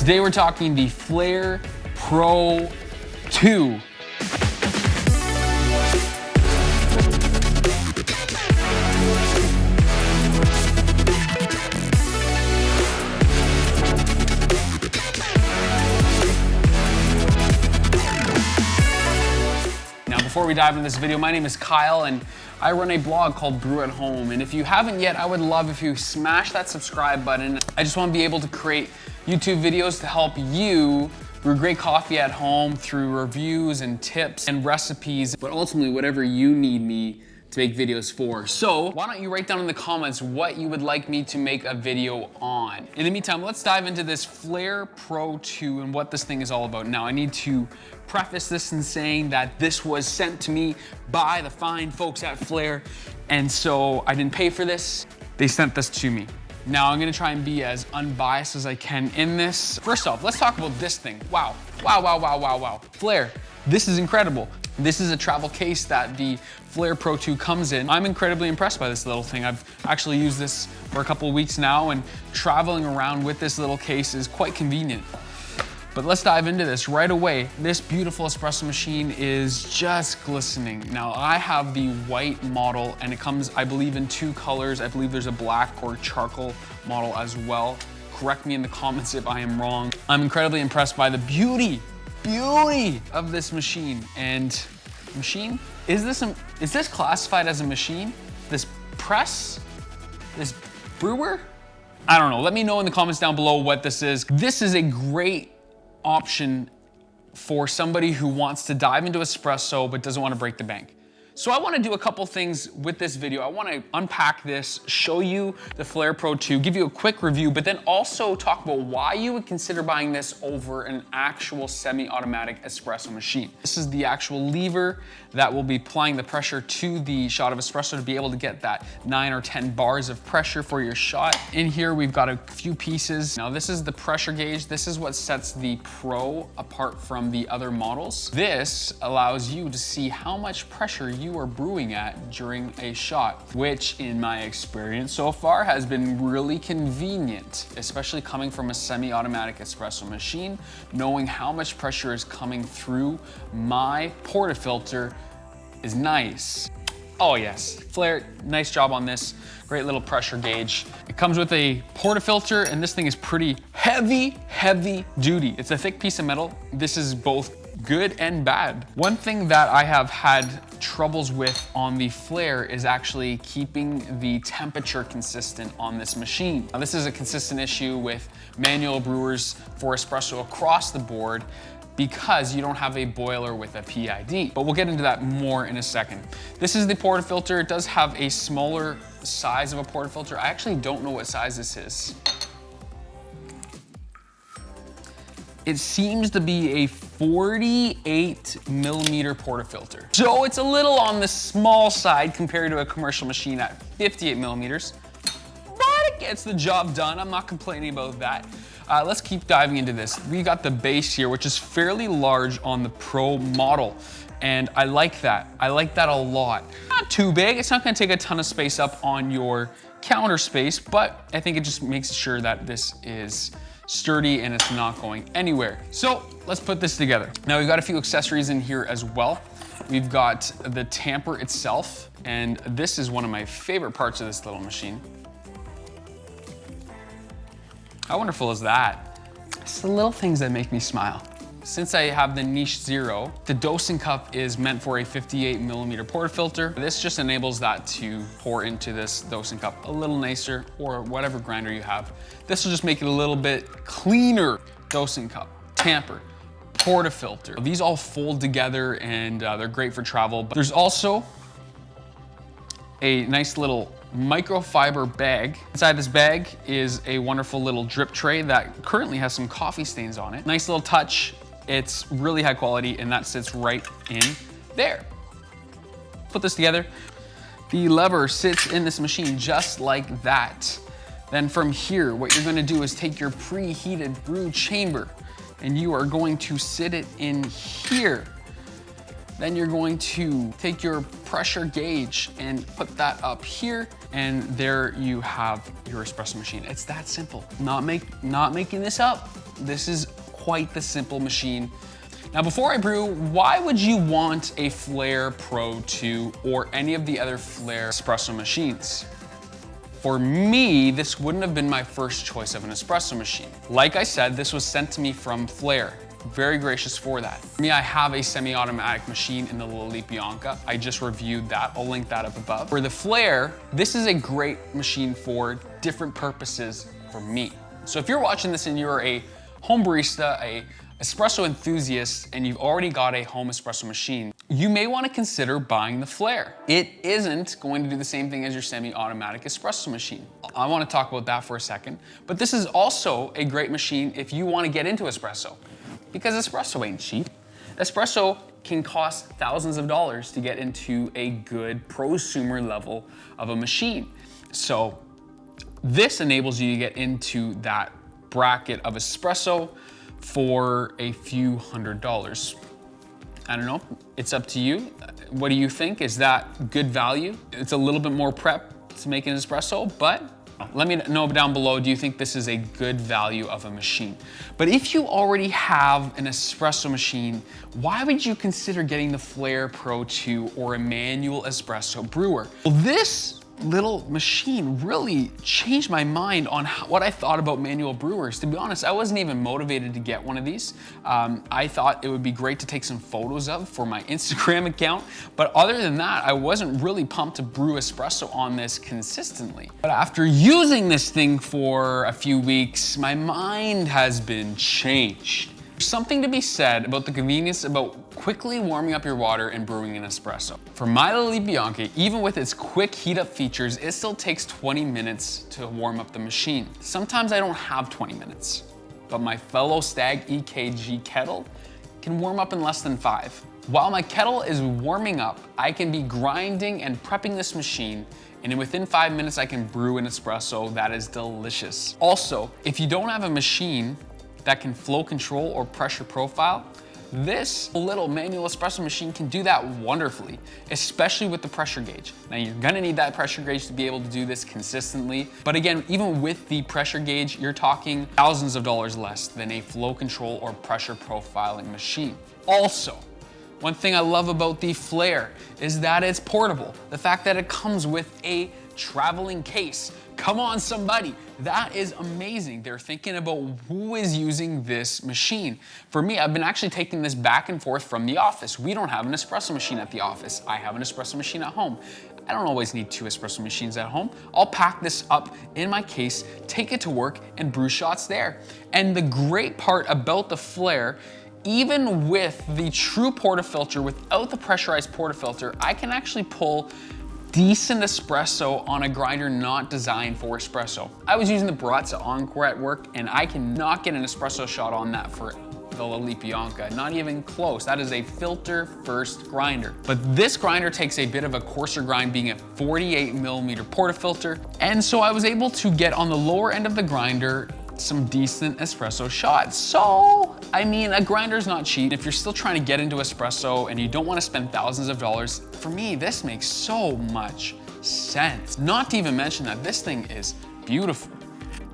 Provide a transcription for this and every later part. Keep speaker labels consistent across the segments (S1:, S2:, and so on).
S1: Today we're talking the Flair Pro 2. Before we dive into this video, my name is Kyle and I run a blog called Brew at Home. And if you haven't yet, I would love if you smash that subscribe button. I just want to be able to create YouTube videos to help you brew great coffee at home through reviews and tips and recipes, but ultimately whatever you need me to make videos for. So why don't you write down in the comments what you would like me to make a video on. In the meantime, let's dive into this Flair Pro 2 and what this thing is all about. Now I need to preface this in saying that this was sent to me by the fine folks at Flair, and so I didn't pay for this. They sent this to me. Now I'm gonna try and be as unbiased as I can in this. First off, let's talk about this thing. Wow, wow, wow, wow, wow, wow. Flair, this is incredible. This is a travel case that the Flair Pro 2 comes in. I'm incredibly impressed by this little thing. I've actually used this for a couple of weeks now, and traveling around with this little case is quite convenient. But let's dive into this right away. This beautiful espresso machine is just glistening. Now I have the white model and it comes, I believe, in 2 colors. I believe there's a black or charcoal model as well. Correct me in the comments if I am wrong. I'm incredibly impressed by the beauty of this machine. And machine, is this classified as a machine? This press, this brewer? I don't know, let me know in the comments down below what this is. This is a great option for somebody who wants to dive into espresso but doesn't want to break the bank. So I want to do a couple things with this video. I want to unpack this, show you the Flair Pro 2, give you a quick review, but then also talk about why you would consider buying this over an actual semi-automatic espresso machine. This is the actual lever that will be applying the pressure to the shot of espresso to be able to get that 9 or 10 bars of pressure for your shot. In here, we've got a few pieces. Now this is the pressure gauge. This is what sets the Pro apart from the other models. This allows you to see how much pressure you are brewing at during a shot, which in my experience so far has been really convenient, especially coming from a semi-automatic espresso machine. Knowing how much pressure is coming through my portafilter is nice. Oh yes, Flair, nice job on this. Great little pressure gauge. It comes with a portafilter and this thing is pretty heavy duty. It's a thick piece of metal. This is both good and bad. One thing that I have had troubles with on the Flair is actually keeping the temperature consistent on this machine. Now, this is a consistent issue with manual brewers for espresso across the board because you don't have a boiler with a PID. But we'll get into that more in a second. This is the portafilter. It does have a smaller size of a portafilter. I actually don't know what size this is. It seems to be a 48 millimeter portafilter. So it's a little on the small side compared to a commercial machine at 58 millimeters, but it gets the job done. I'm not complaining about that. Let's keep diving into this. We got the base here, which is fairly large on the Pro model. And I like that. I like that a lot. Not too big. It's not gonna take a ton of space up on your counter space, but I think it just makes sure that this is sturdy and it's not going anywhere. So let's put this together. Now we've got a few accessories in here as well. We've got the tamper itself, and this is one of my favorite parts of this little machine. How wonderful is that? It's the little things that make me smile. Since I have the Niche Zero, the dosing cup is meant for a 58 millimeter portafilter. This just enables that to pour into this dosing cup a little nicer, or whatever grinder you have. This will just make it a little bit cleaner. Dosing cup, tamper, portafilter. These all fold together and they're great for travel. But there's also a nice little microfiber bag. Inside this bag is a wonderful little drip tray that currently has some coffee stains on it. Nice little touch. It's really high quality and that sits right in there. Put this together. The lever sits in this machine just like that. Then from here, what you're gonna do is take your preheated brew chamber and you are going to sit it in here. Then you're going to take your pressure gauge and put that up here, and there you have your espresso machine. It's that simple. Not making this up. This is quite the simple machine. Now, before I brew, why would you want a Flair Pro 2 or any of the other Flair espresso machines? For me, this wouldn't have been my first choice of an espresso machine. Like I said, this was sent to me from Flair. Very gracious for that. For me, I have a semi-automatic machine in the Lily Bianca. I just reviewed that. I'll link that up above. For the Flair, this is a great machine for different purposes for me. So if you're watching this and you're a home barista, a espresso enthusiast, and you've already got a home espresso machine, you may want to consider buying the Flair. It isn't going to do the same thing as your semi-automatic espresso machine. I want to talk about that for a second, but this is also a great machine if you want to get into espresso, because espresso ain't cheap. Espresso can cost thousands of dollars to get into a good prosumer level of a machine. So this enables you to get into that bracket of espresso for a few $100s. I don't know, it's up to you. What do you think? Is that good value? It's a little bit more prep to make an espresso, but let me know down below, do you think this is a good value of a machine? But if you already have an espresso machine, why would you consider getting the Flair Pro 2 or a manual espresso brewer? Well, this little machine really changed my mind on what I thought about manual brewers. To be honest, I wasn't even motivated to get one of these. I thought it would be great to take some photos of for my Instagram account, but other than that, I wasn't really pumped to brew espresso on this consistently. But after using this thing for a few weeks, my mind has been changed. There's something to be said about the convenience about quickly warming up your water and brewing an espresso. For my Lily Bianca, even with its quick heat up features, it still takes 20 minutes to warm up the machine. Sometimes I don't have 20 minutes, but my fellow Stag EKG kettle can warm up in less than 5. While my kettle is warming up, I can be grinding and prepping this machine, and within 5 minutes I can brew an espresso that is delicious. Also, if you don't have a machine that can flow control or pressure profile, this little manual espresso machine can do that wonderfully, especially with the pressure gauge. Now you're gonna need that pressure gauge to be able to do this consistently. But again, even with the pressure gauge, you're talking thousands of dollars less than a flow control or pressure profiling machine. Also, one thing I love about the Flair is that it's portable. The fact that it comes with a traveling case. Come on, somebody. That is amazing. They're thinking about who is using this machine. For me, I've been actually taking this back and forth from the office. We don't have an espresso machine at the office. I have an espresso machine at home. I don't always need 2 espresso machines at home. I'll pack this up in my case, take it to work, and brew shots there. And the great part about the Flair, even with the true portafilter, without the pressurized portafilter, I can actually pull decent espresso on a grinder not designed for espresso. I was using the Baratza Encore at work, and I cannot get an espresso shot on that for the Lily Bianca, not even close. That is a filter first grinder. But this grinder takes a bit of a coarser grind, being a 48mm portafilter, and so I was able to get on the lower end of the grinder some decent espresso shots. So, I mean, a grinder's not cheap. If you're still trying to get into espresso and you don't want to spend thousands of dollars, for me, this makes so much sense. Not to even mention that this thing is beautiful.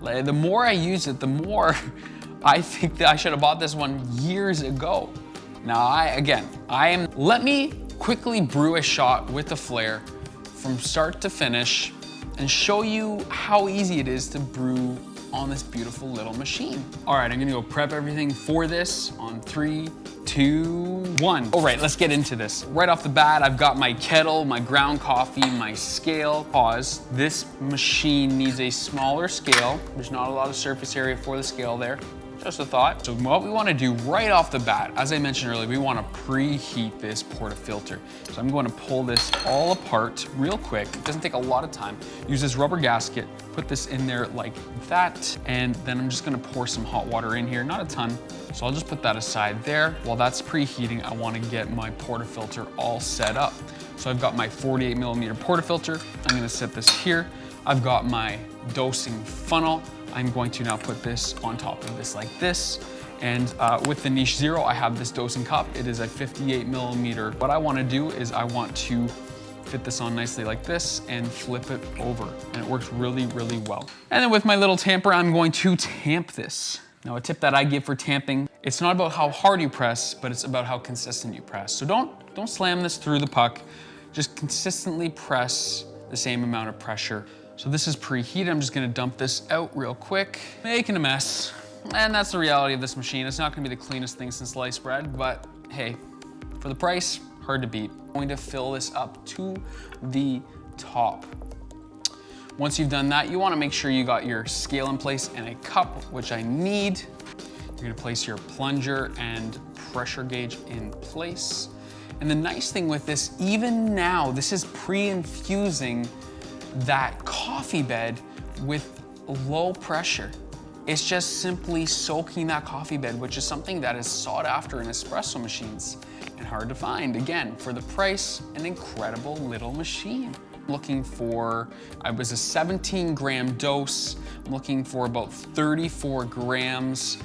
S1: Like, the more I use it, the more I think that I should have bought this one years ago. Now, let me quickly brew a shot with the Flair from start to finish and show you how easy it is to brew on this beautiful little machine. All right, I'm gonna go prep everything for this on 3, 2, 1. All right, let's get into this. Right off the bat, I've got my kettle, my ground coffee, my scale. Pause. This machine needs a smaller scale. There's not a lot of surface area for the scale there. Just a thought. So what we want to do right off the bat, as I mentioned earlier, we want to preheat this portafilter. So I'm going to pull this all apart real quick. It doesn't take a lot of time. Use this rubber gasket, put this in there like that, and then I'm just going to pour some hot water in here, not a ton. So I'll just put that aside there. While that's preheating, I want to get my portafilter all set up. So I've got my 48mm portafilter. I'm going to set this here. I've got my dosing funnel. I'm going to now put this on top of this like this. And with the Niche Zero, I have this dosing cup. It is a 58mm. What I want to do is I want to fit this on nicely like this and flip it over. And it works really, really well. And then with my little tamper, I'm going to tamp this Now a tip that I give for tamping, it's not about how hard you press, but it's about how consistent you press. So don't slam this through the puck, just consistently press the same amount of pressure. So this is preheat. I'm just gonna dump this out real quick, making a mess. And that's the reality of this machine. It's not gonna be the cleanest thing since sliced bread, but hey, for the price, hard to beat. I'm going to fill this up to the top. Once you've done that, you wanna make sure you got your scale in place and a cup, which I need. You're gonna place your plunger and pressure gauge in place. And the nice thing with this, even now, this is pre-infusing that coffee bed with low pressure. It's just simply soaking that coffee bed, which is something that is sought after in espresso machines and hard to find. Again, for the price, an incredible little machine. Looking for, I was a 17-gram dose. I'm looking for about 34 grams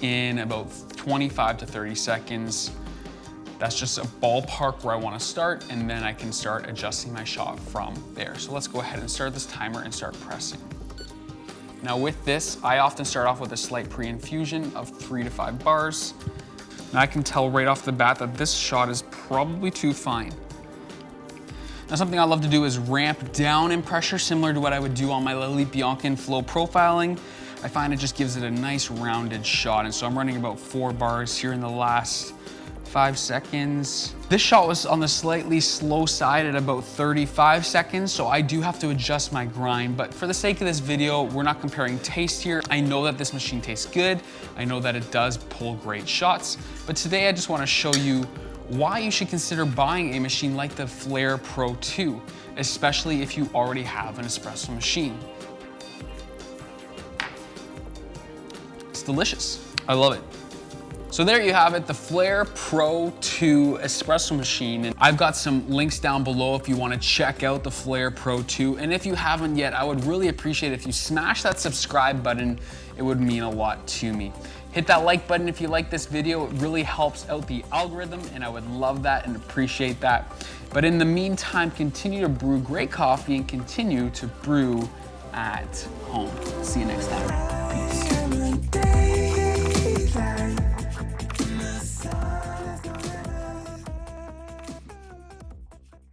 S1: in about 25 to 30 seconds. That's just a ballpark where I want to start, and then I can start adjusting my shot from there. So let's go ahead and start this timer and start pressing. Now with this, I often start off with a slight pre-infusion of 3 to 5 bars. Now I can tell right off the bat that this shot is probably too fine. Now something I love to do is ramp down in pressure, similar to what I would do on my Lily Biancan flow profiling. I find it just gives it a nice rounded shot, and so I'm running about 4 bars here in the last 5 seconds. This shot was on the slightly slow side at about 35 seconds, so I do have to adjust my grind, but for the sake of this video, we're not comparing taste here. I know that this machine tastes good. I know that it does pull great shots, but today I just wanna show you why you should consider buying a machine like the Flair Pro 2, especially if you already have an espresso machine. It's delicious. I love it. So there you have it, the Flair Pro 2 espresso machine. And I've got some links down below if you wanna check out the Flair Pro 2. And if you haven't yet, I would really appreciate it if you smash that subscribe button. It would mean a lot to me. Hit that like button if you like this video. It really helps out the algorithm, and I would love that and appreciate that. But in the meantime, continue to brew great coffee and continue to brew at home. See you next time. Peace.